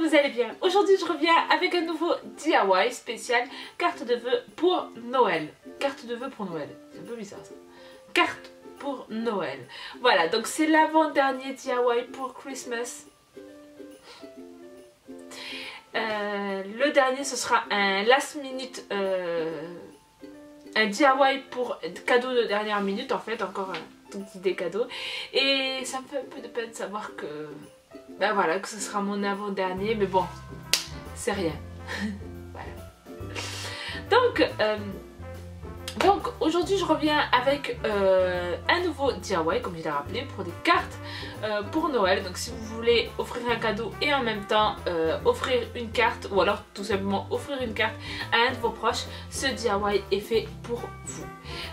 vous allez bien. Aujourd'hui je reviens avec un nouveau DIY spécial carte de vœux pour Noël. Carte de vœux pour Noël, c'est un peu bizarre ça. Carte pour Noël. Voilà, donc c'est l'avant-dernier DIY pour Christmas. Le dernier ce sera un last minute, un DIY pour cadeau de dernière minute en fait, encore un tout petit des cadeaux. Et ça me fait un peu de peine de savoir que, ben voilà, que ce sera mon avant-dernier, mais bon, c'est rien. Voilà. Donc aujourd'hui je reviens avec un nouveau DIY, comme je l'ai rappelé, pour des cartes pour Noël. Donc si vous voulez offrir un cadeau et en même temps offrir une carte, ou alors tout simplement offrir une carte à un de vos proches, ce DIY est fait pour vous.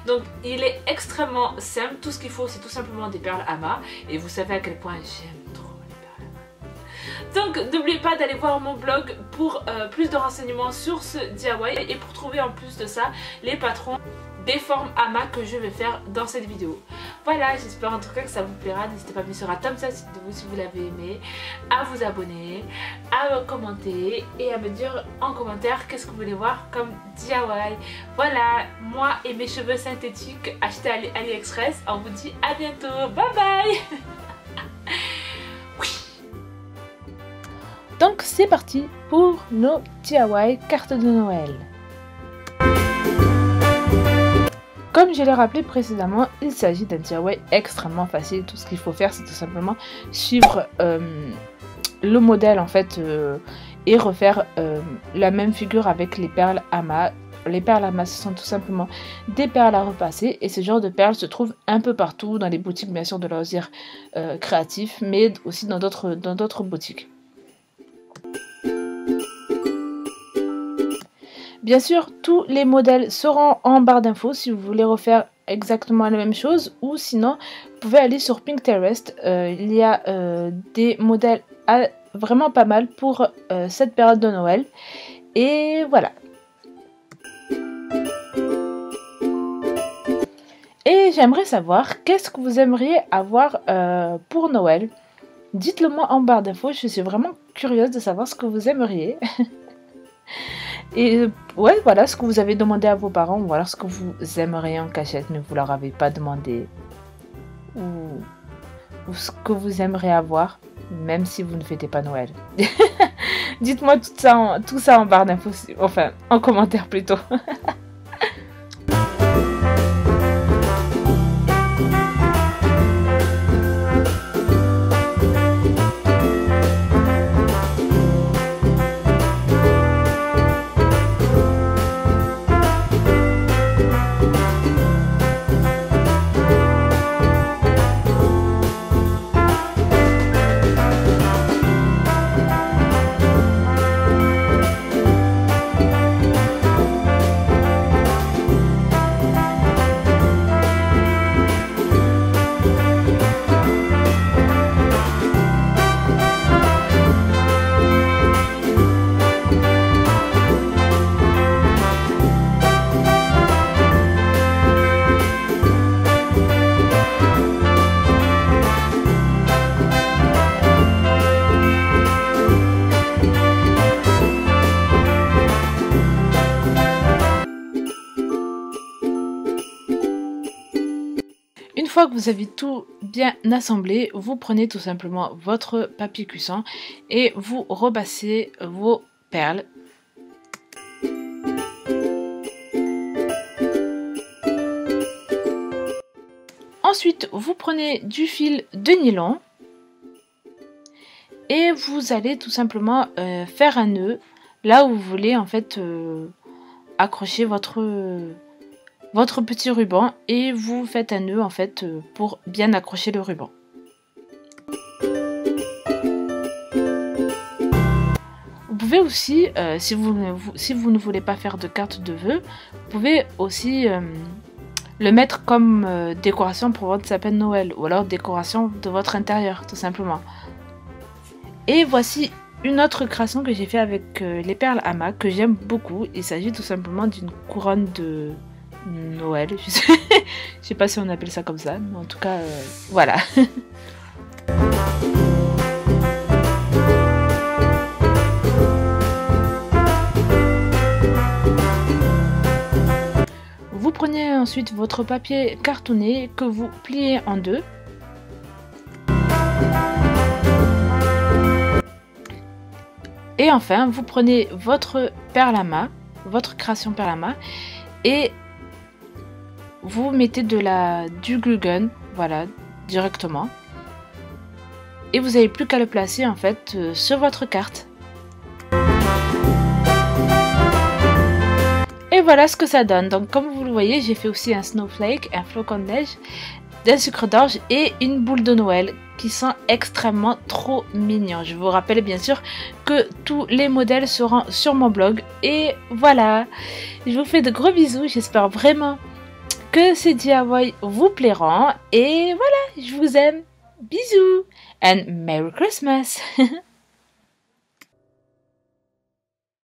Donc il est extrêmement simple, tout ce qu'il faut c'est tout simplement des perles Ama, et vous savez à quel point j'aime trop les perles Ama. Donc n'oubliez pas d'aller voir mon blog pour plus de renseignements sur ce DIY et pour trouver en plus de ça les patrons des formes Ama que je vais faire dans cette vidéo. Voilà, j'espère en tout cas que ça vous plaira. N'hésitez pas bien sûr à thumbs up si vous l'avez aimé, à vous abonner, à commenter et à me dire en commentaire qu'est-ce que vous voulez voir comme DIY. Voilà, moi et mes cheveux synthétiques achetés à AliExpress. On vous dit à bientôt, bye bye. Donc c'est parti pour nos DIY cartes de Noël. Comme je l'ai rappelé précédemment, il s'agit d'un DIY extrêmement facile. Tout ce qu'il faut faire, c'est tout simplement suivre le modèle en fait et refaire la même figure avec les perles Ama. Les perles Ama, ce sont tout simplement des perles à repasser et ce genre de perles se trouve un peu partout dans les boutiques bien sûr de loisirs créatifs, mais aussi dans d'autres boutiques. Bien sûr, tous les modèles seront en barre d'infos si vous voulez refaire exactement la même chose, ou sinon, vous pouvez aller sur Pinterest. Il y a des modèles vraiment pas mal pour cette période de Noël. Et voilà. Et j'aimerais savoir, qu'est-ce que vous aimeriez avoir pour Noël? Dites-le moi en barre d'infos, je suis vraiment curieuse de savoir ce que vous aimeriez. Et ouais, voilà ce que vous avez demandé à vos parents, ou alors ce que vous aimeriez en cachette mais vous leur avez pas demandé, ou ce que vous aimeriez avoir même si vous ne fêtez pas Noël. Dites-moi tout ça en barre d'infos, enfin en commentaire plutôt. Une fois que vous avez tout bien assemblé, vous prenez tout simplement votre papier cuisson et vous repassez vos perles. Ensuite, vous prenez du fil de nylon et vous allez tout simplement faire un nœud là où vous voulez en fait accrocher votre petit ruban, et vous faites un nœud en fait pour bien accrocher le ruban. Vous pouvez aussi, si vous ne voulez pas faire de carte de vœux, vous pouvez aussi le mettre comme décoration pour votre sapin de Noël, ou alors décoration de votre intérieur tout simplement. Et voici une autre création que j'ai fait avec les perles Ama que j'aime beaucoup. Il s'agit tout simplement d'une couronne de Noël, je sais pas si on appelle ça comme ça, mais en tout cas voilà. ensuite votre papier cartonné que vous pliez en deux. Et enfin, vous prenez votre perlama, votre création perlama, et vous mettez du glue gun, voilà, directement. Et vous n'avez plus qu'à le placer en fait sur votre carte. Et voilà ce que ça donne. Donc comme vous le voyez, j'ai fait aussi un snowflake, un flocon de neige, d'un sucre d'orge et une boule de Noël qui sont extrêmement trop mignons. Je vous rappelle bien sûr que tous les modèles seront sur mon blog. Et voilà, je vous fais de gros bisous. J'espère vraiment que ces DIY vous plairont. Et voilà, je vous aime. Bisous and Merry Christmas.